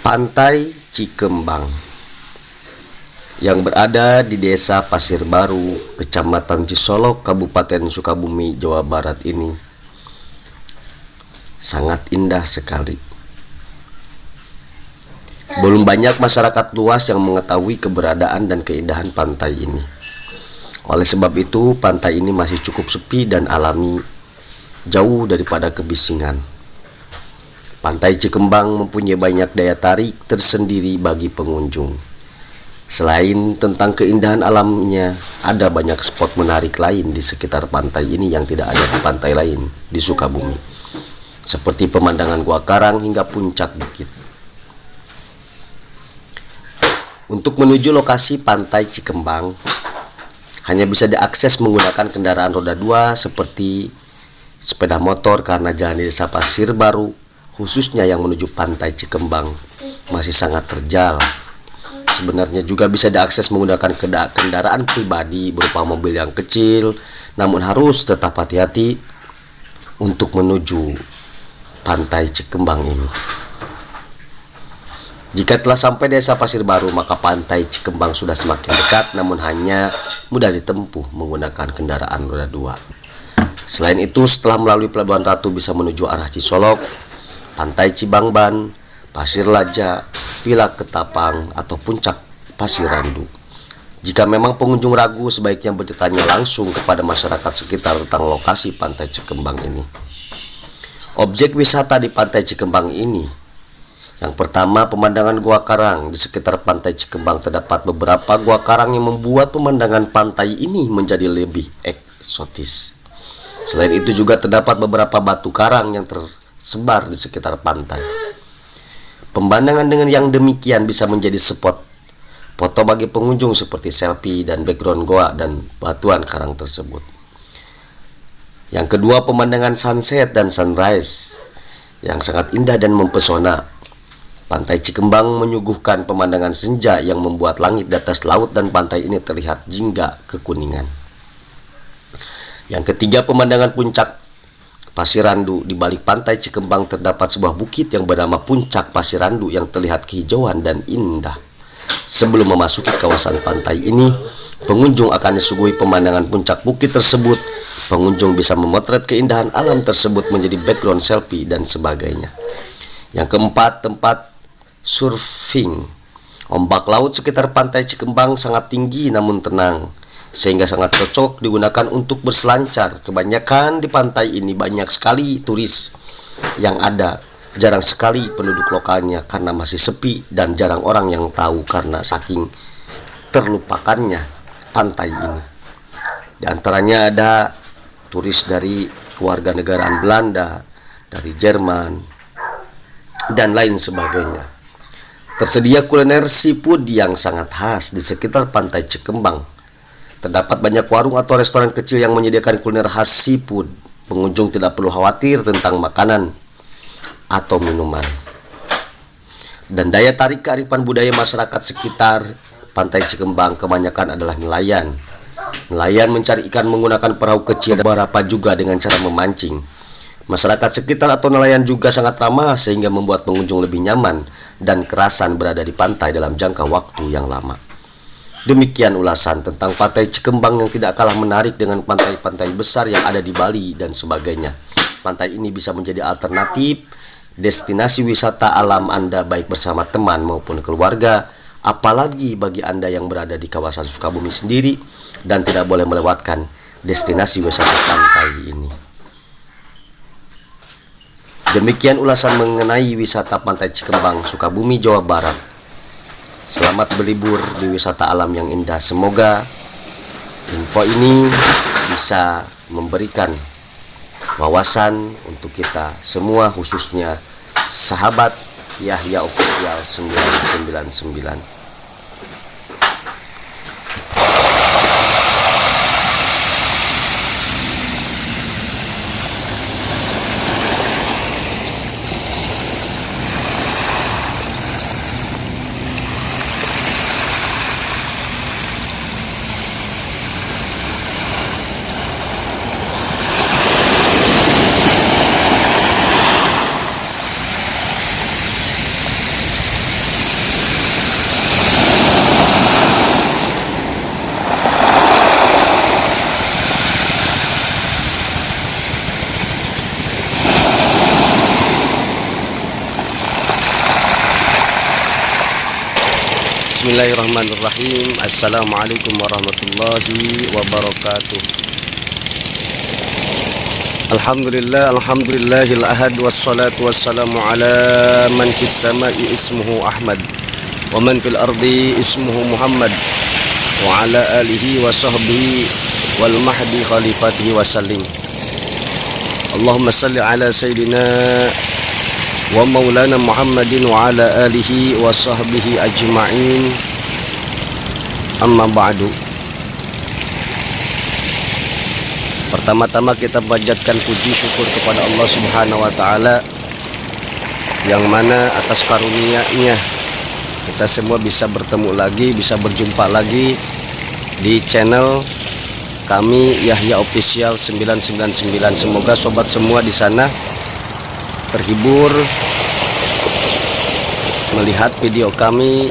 Pantai Cikembang yang berada di Desa Pasir Baru, Kecamatan Cisolok, Kabupaten Sukabumi, Jawa Barat ini sangat indah sekali. Belum banyak masyarakat luas yang mengetahui keberadaan dan keindahan pantai ini. Oleh sebab itu, pantai ini masih cukup sepi dan alami, jauh daripada kebisingan. Pantai Cikembang mempunyai banyak daya tarik tersendiri bagi pengunjung. Selain tentang keindahan alamnya, ada banyak spot menarik lain di sekitar pantai ini yang tidak ada di pantai lain di Sukabumi, seperti pemandangan Gua Karang hingga puncak bukit. Untuk menuju lokasi Pantai Cikembang, hanya bisa diakses menggunakan kendaraan roda 2 seperti sepeda motor, karena jalan di Desa Pasir Baru, khususnya yang menuju Pantai Cikembang, masih sangat terjal. Sebenarnya juga bisa diakses menggunakan kendaraan pribadi berupa mobil yang kecil, namun harus tetap hati-hati untuk menuju Pantai Cikembang ini. Jika telah sampai Desa Pasir Baru, maka Pantai Cikembang sudah semakin dekat, namun hanya mudah ditempuh menggunakan kendaraan roda 2. Selain itu, setelah melalui Pelabuhan Ratu bisa menuju arah Cisolok, Pantai Cibangban, Pasir Laja, Villa Ketapang, atau Puncak Pasir Randu. Jika memang pengunjung ragu, sebaiknya bertanya langsung kepada masyarakat sekitar tentang lokasi Pantai Cikembang ini. Objek wisata di Pantai Cikembang ini, yang pertama, pemandangan Gua Karang. Di sekitar Pantai Cikembang terdapat beberapa gua karang yang membuat pemandangan pantai ini menjadi lebih eksotis. Selain itu juga terdapat beberapa batu karang yang tersebar di sekitar pantai. Pemandangan dengan yang demikian bisa menjadi spot foto bagi pengunjung seperti selfie dan background goa dan batuan karang tersebut. Yang kedua, pemandangan sunset dan sunrise yang sangat indah dan mempesona. Pantai Cikembang menyuguhkan pemandangan senja yang membuat langit di atas laut dan pantai ini terlihat jingga kekuningan. Yang ketiga, pemandangan puncak Pasir Randu. Di balik Pantai Cikembang terdapat sebuah bukit yang bernama Puncak Pasir Randu yang terlihat kehijauan dan indah. Sebelum memasuki kawasan pantai ini, pengunjung akan disuguhi pemandangan puncak bukit tersebut. Pengunjung bisa memotret keindahan alam tersebut menjadi background selfie dan sebagainya. Yang keempat, tempat surfing. Ombak laut sekitar Pantai Cikembang sangat tinggi namun tenang, sehingga sangat cocok digunakan untuk berselancar. Kebanyakan di pantai ini banyak sekali turis yang ada, jarang sekali penduduk lokalnya karena masih sepi dan jarang orang yang tahu karena saking terlupakannya pantai ini. Di antaranya ada turis dari kewarganegaraan Belanda, dari Jerman, dan lain sebagainya. Tersedia kuliner seafood yang sangat khas di sekitar Pantai Cikembang. Terdapat banyak warung atau restoran kecil yang menyediakan kuliner khas seafood. Pengunjung tidak perlu khawatir tentang makanan atau minuman. Dan daya tarik kearifan budaya masyarakat sekitar Pantai Cikembang kebanyakan adalah nelayan. Nelayan mencari ikan menggunakan perahu kecil, beberapa juga dengan cara memancing. Masyarakat sekitar atau nelayan juga sangat ramah sehingga membuat pengunjung lebih nyaman dan kerasan berada di pantai dalam jangka waktu yang lama. Demikian ulasan tentang Pantai Cikembang yang tidak kalah menarik dengan pantai-pantai besar yang ada di Bali dan sebagainya. Pantai ini bisa menjadi alternatif destinasi wisata alam Anda baik bersama teman maupun keluarga, apalagi bagi Anda yang berada di kawasan Sukabumi sendiri dan tidak boleh melewatkan destinasi wisata pantai ini. Demikian ulasan mengenai wisata Pantai Cikembang, Sukabumi, Jawa Barat. Selamat berlibur di wisata alam yang indah. Semoga info ini bisa memberikan wawasan untuk kita semua, khususnya sahabat Yahya Official 999. Bismillahirrahmanirrahim. Assalamualaikum warahmatullahi wabarakatuh. Alhamdulillahil ahad wassalatu wassalamu ala man fis samai ismuhu Ahmad wa man fil ardi ismuhu Muhammad wa ala alihi wa sahbihi wal mahdi khalifatihi wa sallim. Allahumma salli ala sayyidina wa maulana Muhammadin wa ala alihi wa sahbihi ajma'in. Amma ba'du. Pertama-tama kita panjatkan puji syukur kepada Allah Subhanahu wa taala, yang mana atas karunia-Nya kita semua bisa bertemu lagi, bisa berjumpa lagi di channel kami Yahya Official 999. Semoga sobat semua di sana terhibur melihat video kami,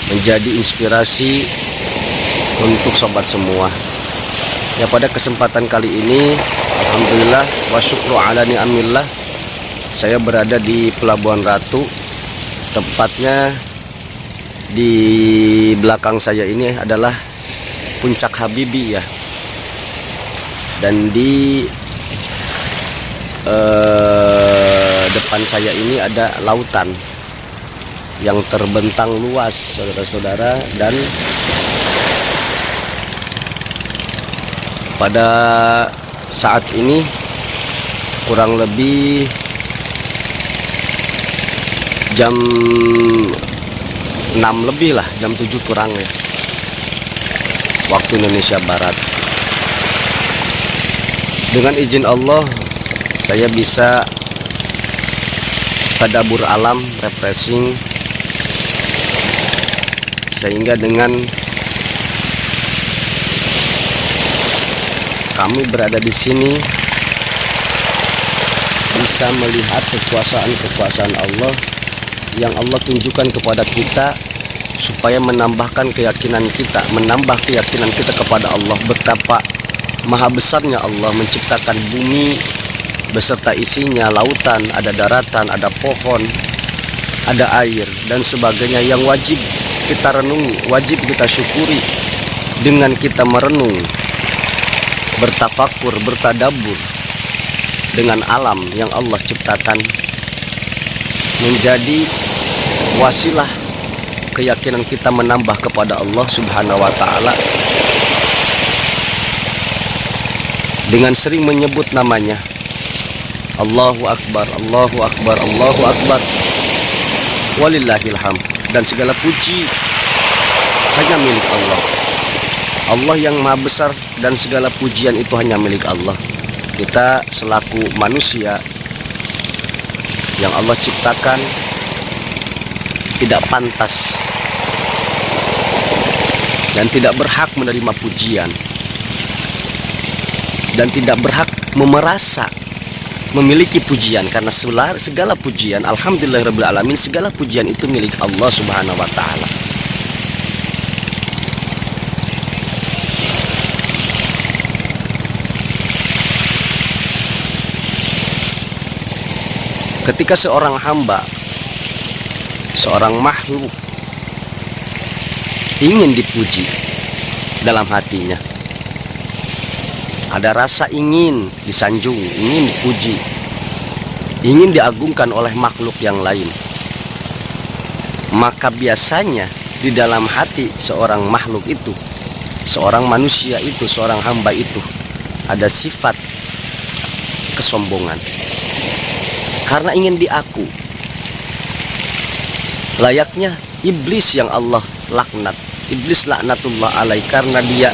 menjadi inspirasi untuk sobat semua. Ya, pada kesempatan kali ini alhamdulillah wa syukru ala ni'amillah, saya berada di Pelabuhan Ratu, tepatnya di belakang saya ini adalah Puncak Habibie ya, dan di depan saya ini ada lautan yang terbentang luas, saudara-saudara. Dan pada saat ini kurang lebih jam 6 lebih lah, jam 7 kurang ya, waktu Indonesia Barat. Dengan izin Allah saya bisa tadabbur alam, refreshing, sehingga dengan kami berada di sini bisa melihat kekuasaan Allah yang Allah tunjukkan kepada kita, supaya menambah keyakinan kita kepada Allah, betapa maha besarnya Allah menciptakan bumi beserta isinya, lautan, ada daratan, ada pohon, ada air dan sebagainya, yang wajib kita renungi, wajib kita syukuri dengan kita merenung, bertafakur, bertadabbur dengan alam yang Allah ciptakan, menjadi wasilah keyakinan kita menambah kepada Allah Subhanahu wa taala dengan sering menyebut namanya. Allahu Akbar, Allahu Akbar, Allahu Akbar, walillahil hamd. Dan segala puji hanya milik Allah. Allah yang maha besar dan segala pujian itu hanya milik Allah. Kita selaku manusia yang Allah ciptakan tidak pantas dan tidak berhak menerima pujian, dan tidak berhak merasa memiliki pujian, karena segala pujian, alhamdulillahirabbil alamin, segala pujian itu milik Allah Subhanahu wa taala. Ketika seorang hamba, seorang makhluk ingin dipuji dalam hatinya, ada rasa ingin disanjung, ingin dipuji, ingin diagungkan oleh makhluk yang lain, maka biasanya di dalam hati seorang makhluk itu, seorang manusia itu, seorang hamba itu, ada sifat kesombongan, karena ingin diaku. Layaknya iblis yang Allah laknat, iblis laknatullah alaih, karena dia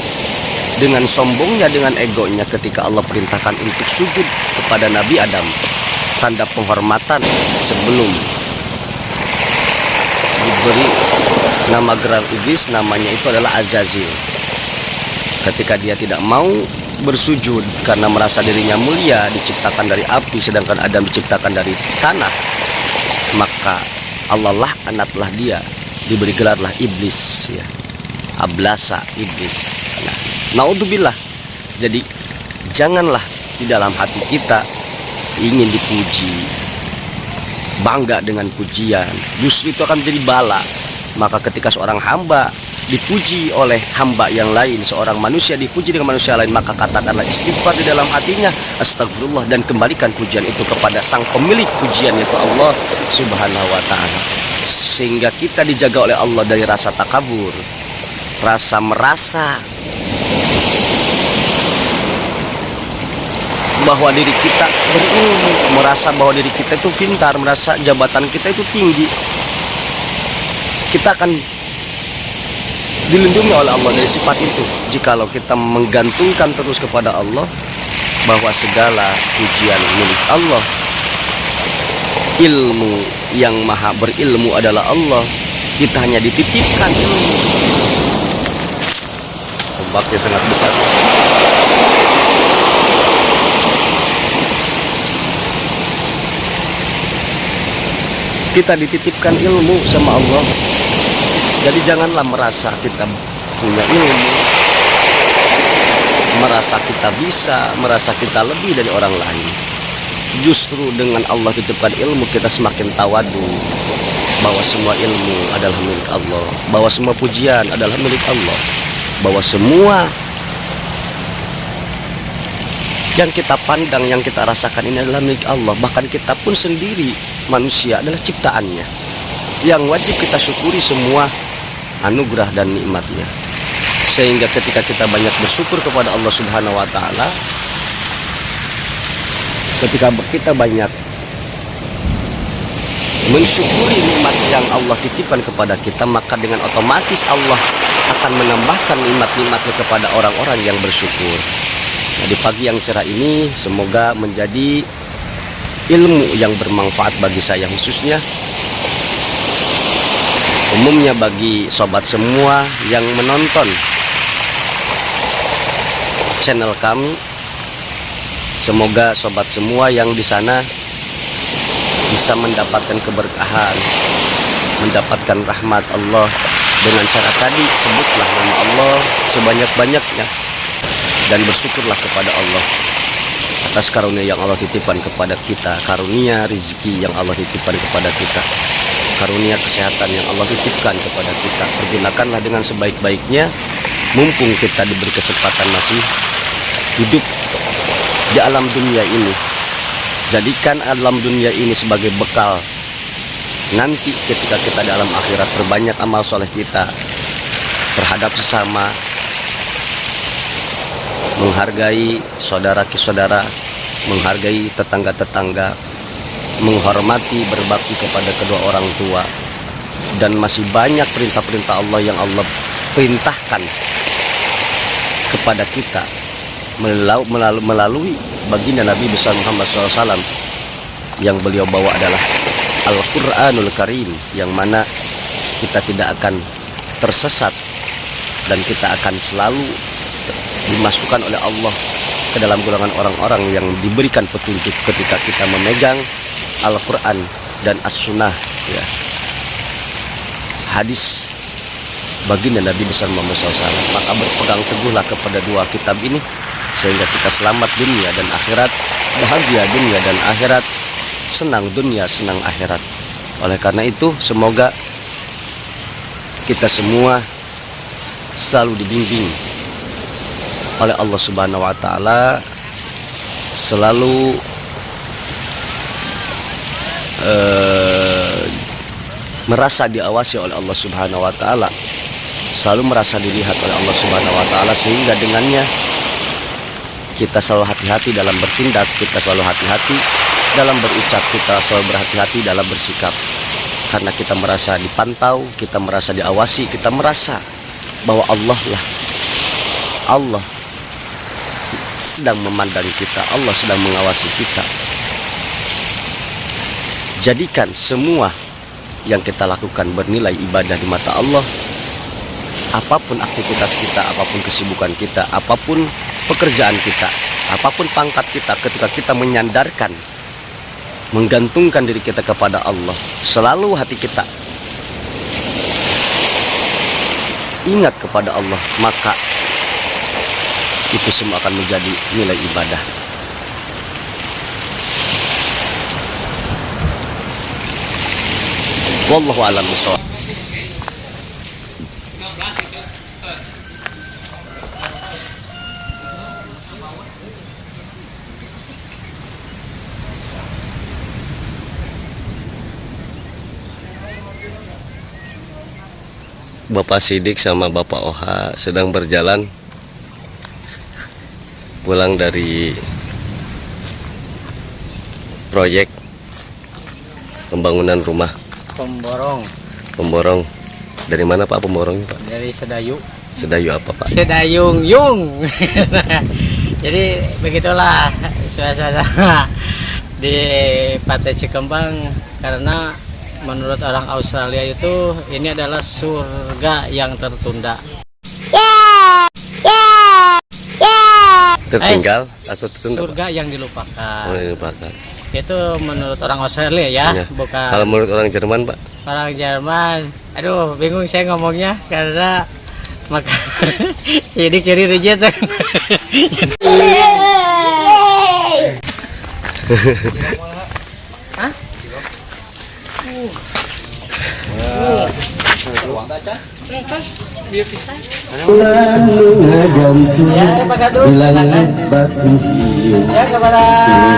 dengan sombongnya, dengan egonya, ketika Allah perintahkan untuk sujud kepada Nabi Adam, tanda penghormatan sebelum diberi nama gelar iblis, namanya itu adalah Azazil. Ketika dia tidak mau bersujud karena merasa dirinya mulia, diciptakan dari api, sedangkan Adam diciptakan dari tanah, maka Allah laknatlah dia, diberi gelarlah iblis ya, ablasa, iblis. Naudzubillah. Jadi janganlah di dalam hati kita ingin dipuji, bangga dengan pujian, justru itu akan menjadi bala. Maka ketika seorang hamba dipuji oleh hamba yang lain, seorang manusia dipuji dengan manusia lain, maka katakanlah istighfar di dalam hatinya, astagfirullah, dan kembalikan pujian itu kepada sang pemilik pujian, yaitu Allah Subhanahu wa ta'ala. Sehingga kita dijaga oleh Allah dari rasa takabur, rasa merasa bahwa diri kita berilmu, merasa bahwa diri kita itu pintar, merasa jabatan kita itu tinggi. Kita akan dilindungi oleh Allah dari sifat itu jikalau kita menggantungkan terus kepada Allah, bahwa segala pujian milik Allah. Ilmu yang maha berilmu adalah Allah, kita hanya dititipkan ilmu. Ombaknya sangat besar. Kita dititipkan ilmu sama Allah. Jadi janganlah merasa kita punya ilmu, merasa kita bisa, merasa kita lebih dari orang lain. Justru dengan Allah titipkan ilmu, kita semakin tawadu bahwa semua ilmu adalah milik Allah, bahwa semua pujian adalah milik Allah, bahwa semua yang kita pandang, yang kita rasakan ini adalah milik Allah. Bahkan kita pun sendiri manusia adalah ciptaannya, yang wajib kita syukuri semua anugerah dan nikmatnya. Sehingga ketika kita banyak bersyukur kepada Allah Subhanahu wa ta'ala, ketika kita banyak mensyukuri nikmat yang Allah titipkan kepada kita, maka dengan otomatis Allah akan menambahkan nikmat-nikmatnya kepada orang-orang yang bersyukur. Nah, di pagi yang cerah ini semoga menjadi ilmu yang bermanfaat bagi saya khususnya, umumnya bagi sobat semua yang menonton channel kami. Semoga sobat semua yang di sana bisa mendapatkan keberkahan, mendapatkan rahmat Allah dengan cara tadi, sebutlah nama Allah sebanyak-banyaknya dan bersyukurlah kepada Allah atas karunia yang Allah titipkan kepada kita, karunia rezeki yang Allah titipkan kepada kita, karunia kesehatan yang Allah titipkan kepada kita. Pergunakanlah dengan sebaik-baiknya mumpung kita diberi kesempatan masih hidup di alam dunia ini. Jadikan alam dunia ini sebagai bekal nanti ketika kita di alam akhirat. Perbanyak amal soleh kita terhadap sesama, menghargai saudara-saudara, menghargai tetangga-tetangga, menghormati, berbakti kepada kedua orang tua, dan masih banyak perintah-perintah Allah yang Allah perintahkan kepada kita melalui baginda Nabi besar Muhammad SAW, yang beliau bawa adalah Al-Quranul Karim, yang mana kita tidak akan tersesat dan kita akan selalu dimasukkan oleh Allah ke dalam golongan orang-orang yang diberikan petunjuk ketika kita memegang Al-Quran dan As-Sunnah, ya, hadis baginda Nabi besar Muhammad SAW. Maka berpegang teguhlah kepada dua kitab ini sehingga kita selamat dunia dan akhirat, bahagia dunia dan akhirat, senang dunia senang akhirat. Oleh karena itu semoga kita semua selalu dibimbing oleh Allah Subhanahu wa ta'ala, selalu merasa diawasi oleh Allah Subhanahu wa ta'ala, selalu merasa dilihat oleh Allah Subhanahu wa ta'ala, sehingga dengannya kita selalu hati-hati dalam bertindak, kita selalu hati-hati dalam berucap, kita selalu berhati-hati dalam bersikap, karena kita merasa dipantau, kita merasa diawasi, kita merasa bahwa Allah sedang memandang kita, Allah sedang mengawasi kita. Jadikan semua yang kita lakukan bernilai ibadah di mata Allah. Apapun aktivitas kita, apapun kesibukan kita, apapun pekerjaan kita, apapun pangkat kita, ketika kita menyandarkan, menggantungkan diri kita kepada Allah, selalu hati kita ingat kepada Allah, maka itu semua akan menjadi nilai ibadah. Wallahu a'lam bishawab. Bapak Sidik sama Bapak Oha sedang berjalan pulang dari proyek pembangunan rumah Pemborong. Dari mana Pak pemborongnya Pak? Dari Sedayu. Sedayu apa Pak? Sedayung Yung. Jadi begitulah suasana di Pantai Cikembang, karena menurut orang Australia itu ini adalah surga yang tertunda. Tertinggal atau tertunda? Surga yang dilupakan. Oh, dilupakan. Itu menurut orang Australia ya, Ya. bukan. Kalau menurut orang Jerman Pak? Orang Jerman, aduh bingung saya ngomongnya karena maka jadi ciri reject. Hah? Ya, Pak Gadus, silakan. Ya, kepada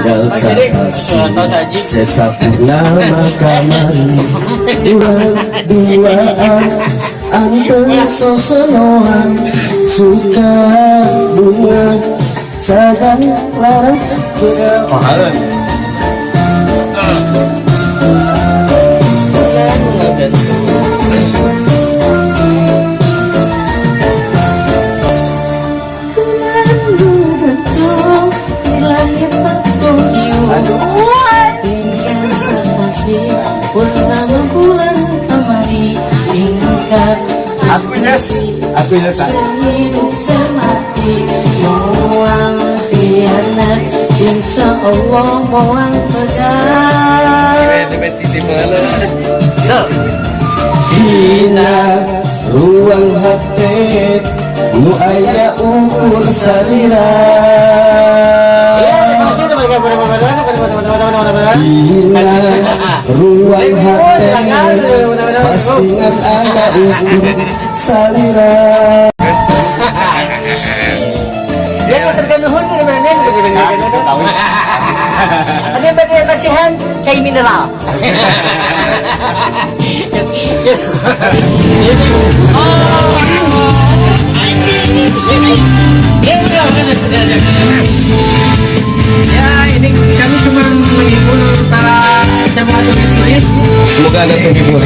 Pak Sidik, tos haji. Sesapulama kamari urang duaan anteng sosonohan suka bunga sadang larang begawahan. Purnama bulan kamari tingkat akunya sehidup semati moal khianat insya Allah moal pegang Dina ruang hati nu aya ukur salira. Dina ruang hati pastingan ada ukur salira. Dia terganuhun ke mana? Ada bagian masihan cai mineral. Ya, ini kami cuma menghibur para semua turis-turis. Semoga Anda terhibur.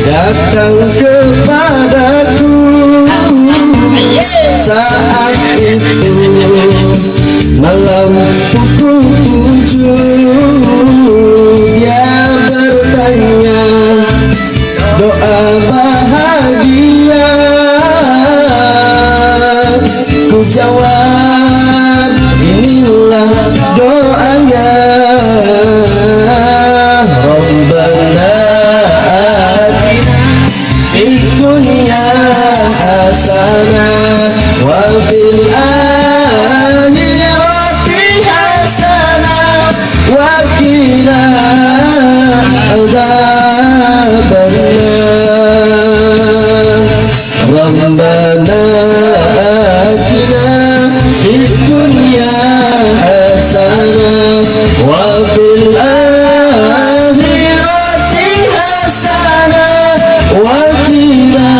Datang kepadaku saat itu malam pukul 7 dia bertanya doa bahagia, ku jawab inilah doanya. Rabbana fid dunya hasanah wa fil akhirati hasanah wa qina adzabannar. Rabbana atina fid dunya hasanah wa fil akhirati hasanah wa qina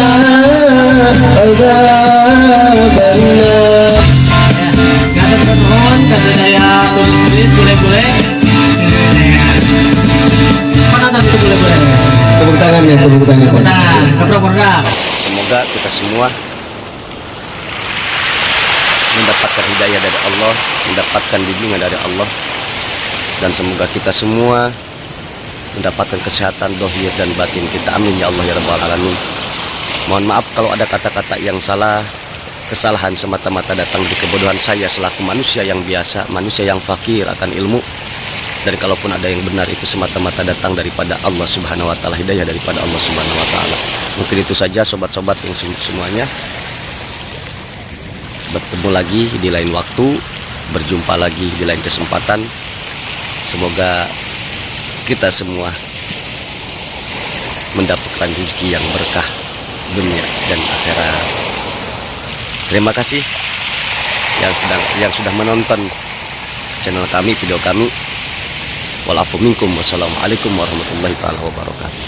adzabannar. Kata permohon, kata daya turis-turis boleh-boleh. Mana tadi itu boleh-boleh? Tepuk tangan ya, tepuk tangan. Tangan, keprogram. Semoga kita semua mendapatkan hidayah dari Allah, mendapatkan bimbingan dari Allah, dan semoga kita semua mendapatkan kesehatan dohir dan batin kita. Amin ya Allah ya Rabbal Alamin. Mohon maaf kalau ada kata-kata yang salah. Kesalahan semata-mata datang dari kebodohan saya selaku manusia yang biasa, manusia yang fakir akan ilmu. Dan kalaupun ada yang benar itu semata-mata datang daripada Allah Subhanahu wa taala, hidayah daripada Allah Subhanahu wa taala. Mungkin itu saja sobat-sobat yang semuanya. Bertemu lagi di lain waktu, berjumpa lagi di lain kesempatan. Semoga kita semua mendapatkan rezeki yang berkah dunia dan akhirat. Terima kasih yang sudah menonton channel kami, video kami. Walafu minkum, wassalamualaikum warahmatullahi wabarakatuh.